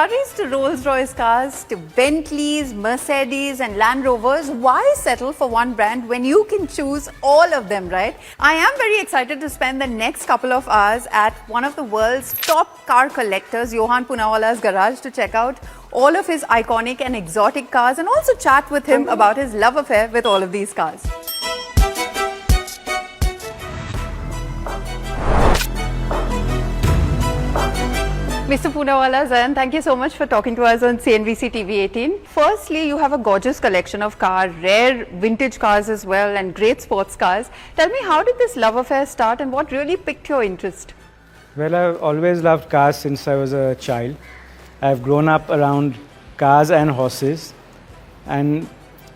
Ferraris to Rolls-Royce cars to Bentleys, Mercedes and Land Rovers, why settle for one brand when you can choose all of them, right? I am very excited to spend the next couple of hours at one of the world's top car collectors, Johan Poonawala's garage, to check out all of his iconic and exotic cars and also chat with him about his love affair with all of these cars. Mr. Poonawala, Zayan, thank you so much for talking to us on CNBC TV 18. Firstly, you have a gorgeous collection of cars, rare vintage cars as well, and great sports cars. Tell me, how did this love affair start and what really piqued your interest? Well, I've always loved cars since I was a child. I've grown up around cars and horses, and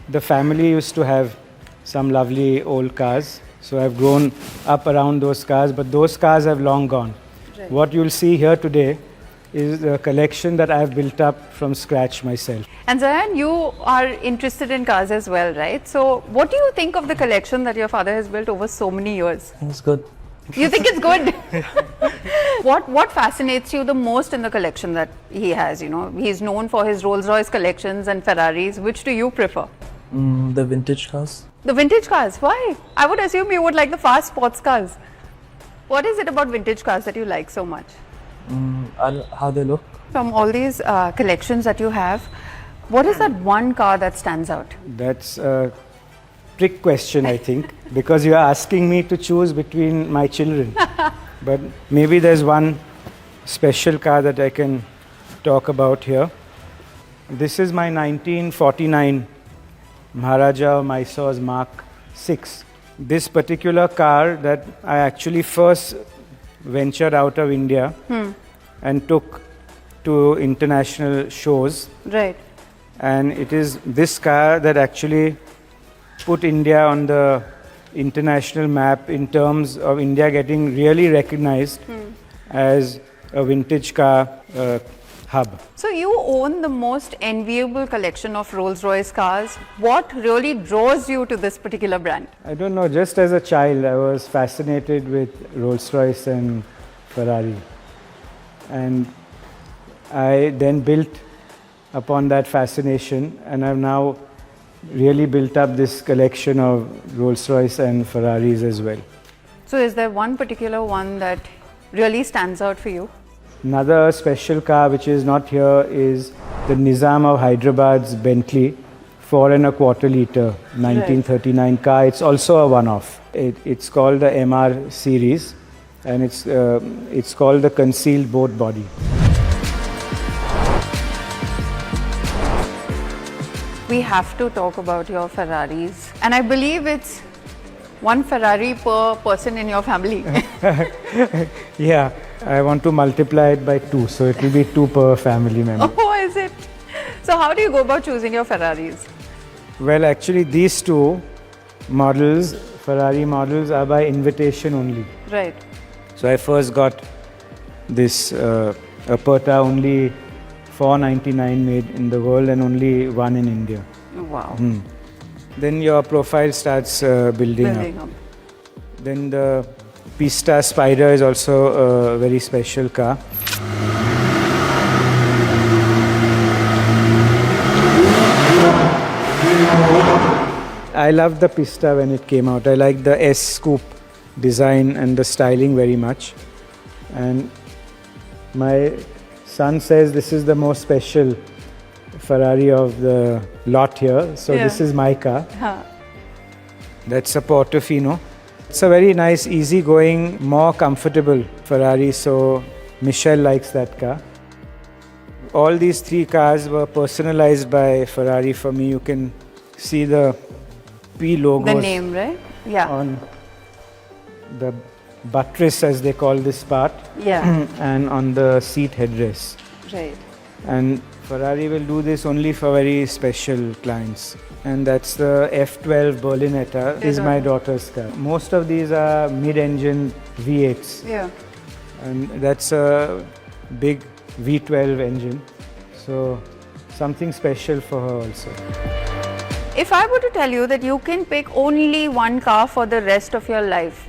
the family used to have some lovely old cars. So I've grown up around those cars, but those cars have long gone. Right. What you'll see here today is a collection that I've built up from scratch myself. And Zayan, you are interested in cars as well, right? So what do you think of the collection that your father has built over so many years? It's good. You think it's good? What fascinates you the most in the collection that he has? You know, he's known for his Rolls-Royce collections and Ferraris. Which do you prefer? The vintage cars. The vintage cars? Why? I would assume you would like the fast sports cars. What is it about vintage cars that you like so much? How they look. From all these collections that you have, what is that one car that stands out? That's a trick question, I think, because you are asking me to choose between my children. But maybe there's one special car that I can talk about here. This is my 1949 Maharaja Mysore's Mark VI. This particular car that I actually first ventured out of India and took to international shows. Right. And it is this car that actually put India on the international map in terms of India getting really recognized as a vintage car hub. So you own the most enviable collection of Rolls-Royce cars. What really draws you to this particular brand? I don't know, just as a child I was fascinated with Rolls-Royce and Ferrari. And I then built upon that fascination, and I've now really built up this collection of Rolls-Royce and Ferraris as well. So is there one particular one that really stands out for you? Another special car which is not here is the Nizam of Hyderabad's Bentley 4.25 litre 1939 car. It's also a one-off. It's called the MR series, and it's called the concealed boat body. We have to talk about your Ferraris, and I believe it's one Ferrari per person in your family. Yeah, I want to multiply it by 2, so it will be 2 per family member. Oh, is it? So how do you go about choosing your Ferraris? Well, actually these 2 models, Ferrari models, are by invitation only. Right. So I first got this Aperta, only 499 made in the world and only 1 in India. Wow. Then your profile starts building up. Then the Pista Spider is also a very special car. I loved the Pista when it came out. I liked the S Scoop design and the styling very much. And my son says this is the most special Ferrari of the lot here. So this is my car. That's a Portofino. It's a very nice, easygoing, more comfortable Ferrari. So Michelle likes that car. All these 3 cars were personalized by Ferrari for me. You can see the P logos. The name, right? Yeah. On the buttress, as they call this part. Yeah. And on the seat headrest. Right. And Ferrari will do this only for very special clients. And that's the F12 Berlinetta, is my daughter's car. Most of these are mid-engine V8s. Yeah. And that's a big V12 engine. So something special for her also. If I were to tell you that you can pick only one car for the rest of your life,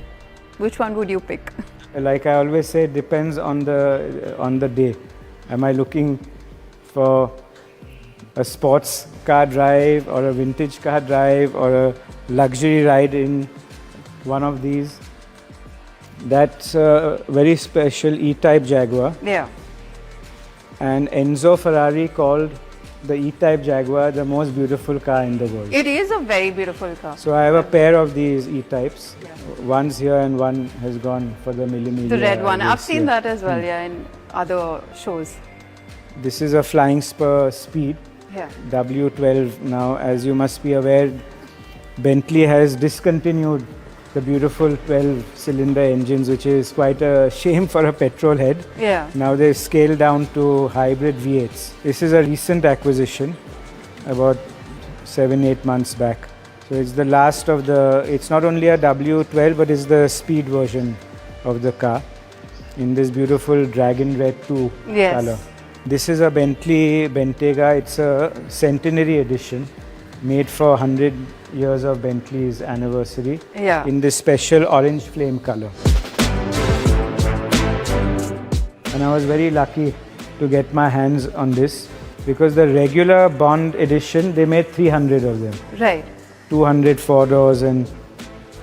which one would you pick? Like I always say, it depends on the day. Am I looking for a sports car drive or a vintage car drive or a luxury ride in one of these. That's a very special E-Type Jaguar. Yeah. And Enzo Ferrari called the E-Type Jaguar the most beautiful car in the world. It is a very beautiful car. So I have a pair of these E-Types. One's here and one has gone for the Millimeter. The red one. I've race, seen that as well, yeah, in other shows. This is a Flying Spur Speed. Yeah. W12 now. As you must be aware, Bentley has discontinued the beautiful 12-cylinder engines, which is quite a shame for a petrol head. Yeah. Now they've scaled down to hybrid V8s. This is a recent acquisition, about 7-8 months back. So it's the last of the, it's not only a W12, but it's the speed version of the car in this beautiful Dragon Red 2 Yes. color. This is a Bentley Bentayga. It's a centenary edition made for 100 years of Bentley's anniversary Yeah. in this special orange flame color. And I was very lucky to get my hands on this because the regular Bond edition, they made 300 of them. Right. 200 4 doors and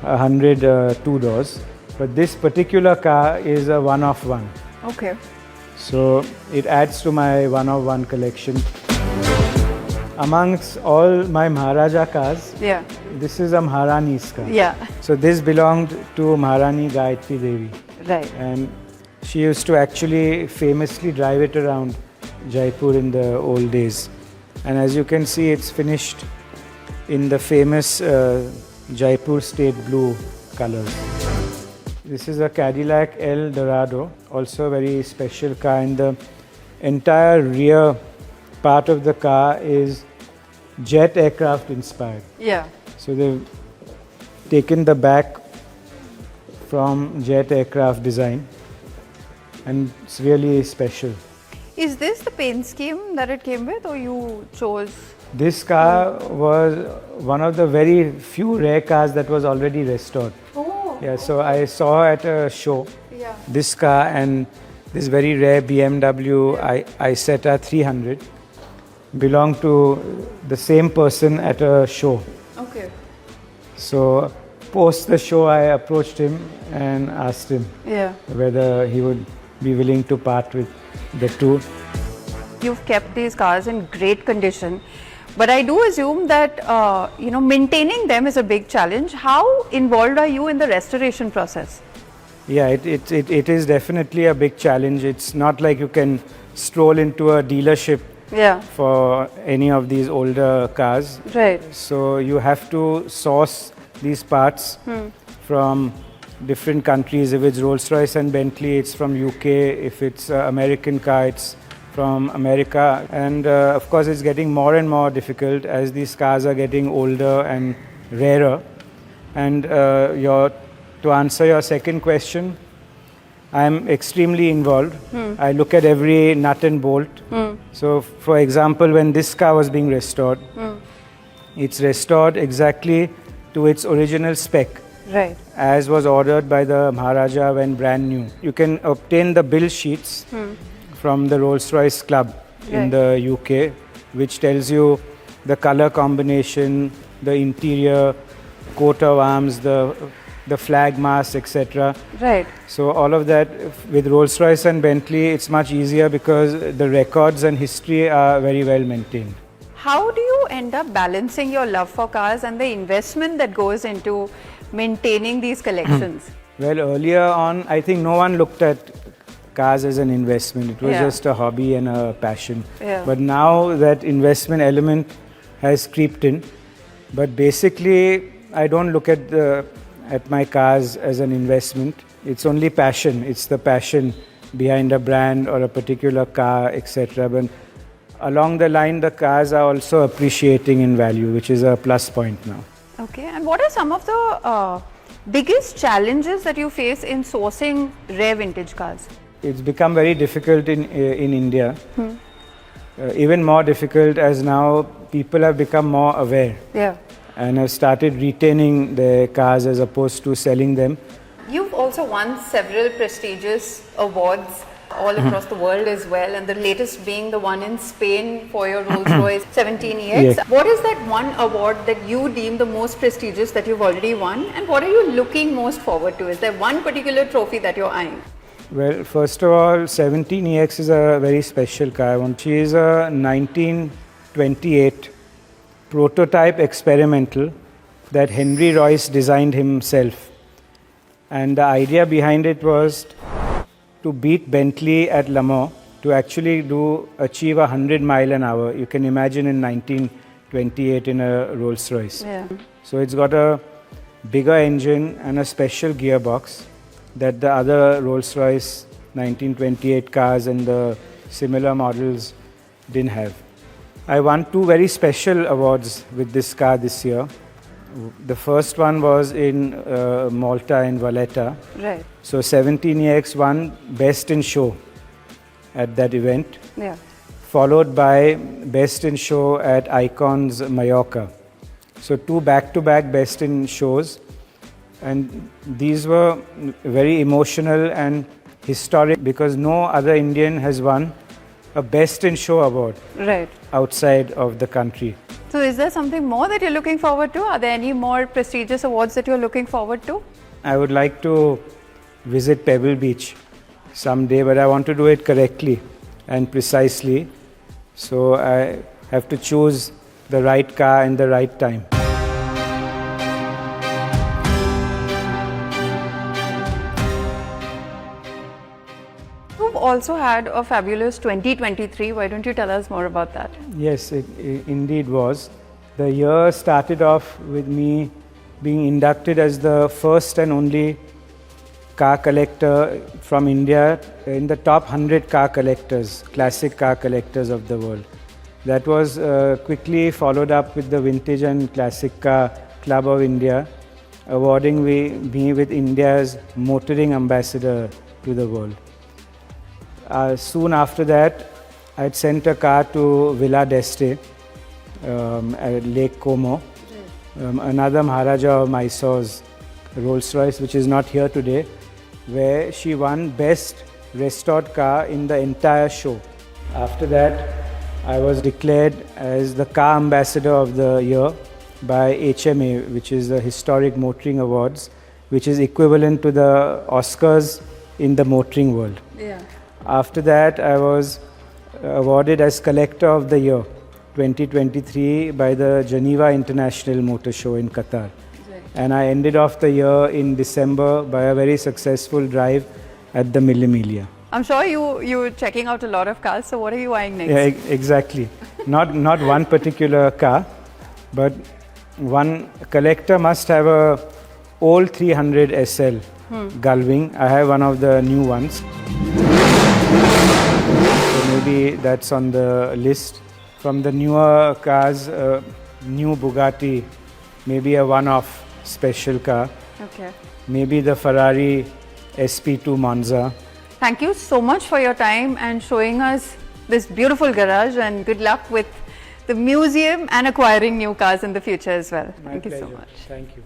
100 2 doors. But this particular car is a one-of one. Okay. So it adds to my one-of-one collection. Amongst all my Maharaja cars, Yeah. this is a Maharani's car. Yeah. So this belonged to Maharani Gayatri Devi. Right. And she used to actually famously drive it around Jaipur in the old days. And as you can see, it's finished in the famous Jaipur State Blue colors. This is a Cadillac El Dorado, also a very special car. And the entire rear part of the car is jet aircraft inspired. Yeah. So they've taken the back from jet aircraft design, and it's really special. Is this the paint scheme that it came with, or you chose? This car was one of the very few rare cars that was already restored. Oh. Yeah, so I saw at a show Yeah. this car and this very rare BMW Isetta 300 belonged to the same person at a show. Okay. So post the show, I approached him and asked him Yeah. whether he would be willing to part with the two. You've kept these cars in great condition, but I do assume that maintaining them is a big challenge. How involved are you in the restoration process? Yeah, it is definitely a big challenge. It's not like you can stroll into a dealership Yeah. for any of these older cars. Right. So you have to source these parts from different countries. If it's Rolls-Royce and Bentley, it's from UK. If it's an American car, it's from America. And of course, it's getting more and more difficult as these cars are getting older and rarer. And to answer your second question, I'm extremely involved. I look at every nut and bolt. So, for example, when this car was being restored, it's restored exactly to its original spec, Right. as was ordered by the Maharaja when brand new. You can obtain the bill sheets from the Rolls-Royce Club in Right. the UK, which tells you the color combination, the interior, coat of arms, the flag mast, etc. Right. So all of that with Rolls-Royce and Bentley, it's much easier because the records and history are very well maintained. How do you end up balancing your love for cars and the investment that goes into maintaining these collections? Well, earlier on, I think no one looked at cars as an investment. It was Yeah. just a hobby and a passion. Yeah. But now that investment element has creeped in. But basically, I don't look at my cars as an investment. It's only passion. It's the passion behind a brand or a particular car, etc. But along the line, the cars are also appreciating in value, which is a plus point now. Okay. And what are some of the biggest challenges that you face in sourcing rare vintage cars? It's become very difficult in India. Even more difficult as now people have become more aware Yeah. and have started retaining their cars as opposed to selling them. You've also won several prestigious awards all across the world as well, and the latest being the one in Spain for your Rolls-Royce 17EX. Yeah. What is that one award that you deem the most prestigious that you've already won, and what are you looking most forward to? Is there one particular trophy that you're eyeing? Well, first of all, 17EX is a very special car. She is a 1928 prototype experimental that Henry Royce designed himself. And the idea behind it was to beat Bentley at Le Mans, to actually achieve 100 mile an hour. You can imagine in 1928 in a Rolls Royce. Yeah. So it's got a bigger engine and a special gearbox that the other Rolls-Royce 1928 cars and the similar models didn't have. I won two very special awards with this car this year. The first one was in Malta in Valletta. Right. So 17EX won Best in Show at that event, Yeah. followed by Best in Show at Icons Mallorca. So two back-to-back Best in Shows. And these were very emotional and historic because no other Indian has won a Best in Show award Right. outside of the country. So is there something more that you're looking forward to? Are there any more prestigious awards that you're looking forward to? I would like to visit Pebble Beach someday, but I want to do it correctly and precisely. So I have to choose the right car and the right time. You've also had a fabulous 2023. Why don't you tell us more about that? Yes, it indeed was. The year started off with me being inducted as the first and only car collector from India in the top 100 car collectors, classic car collectors of the world. That was quickly followed up with the Vintage and Classic Car Club of India, awarding me with India's motoring ambassador to the world. Soon after that, I had sent a car to Villa d'Este at Lake Como. Another Maharaja of Mysore's Rolls-Royce, which is not here today, where she won Best Restored Car in the entire show. After that, I was declared as the Car Ambassador of the Year by HMA, which is the Historic Motoring Awards, which is equivalent to the Oscars in the motoring world. Yeah. After that, I was awarded as Collector of the Year 2023 by the Geneva International Motor Show in Qatar. And I ended off the year in December by a very successful drive at the Mille Miglia. I'm sure you're checking out a lot of cars, so what are you eyeing next? Yeah, exactly. Not one particular car, but one collector must have a old 300 SL Gullwing. I have one of the new ones. So maybe that's on the list. From the newer cars, new Bugatti, maybe a one-off special car. Okay. Maybe the Ferrari SP2 Monza. Thank you so much for your time and showing us this beautiful garage, and good luck with the museum and acquiring new cars in the future as well. My Thank you so pleasure. much. Thank you.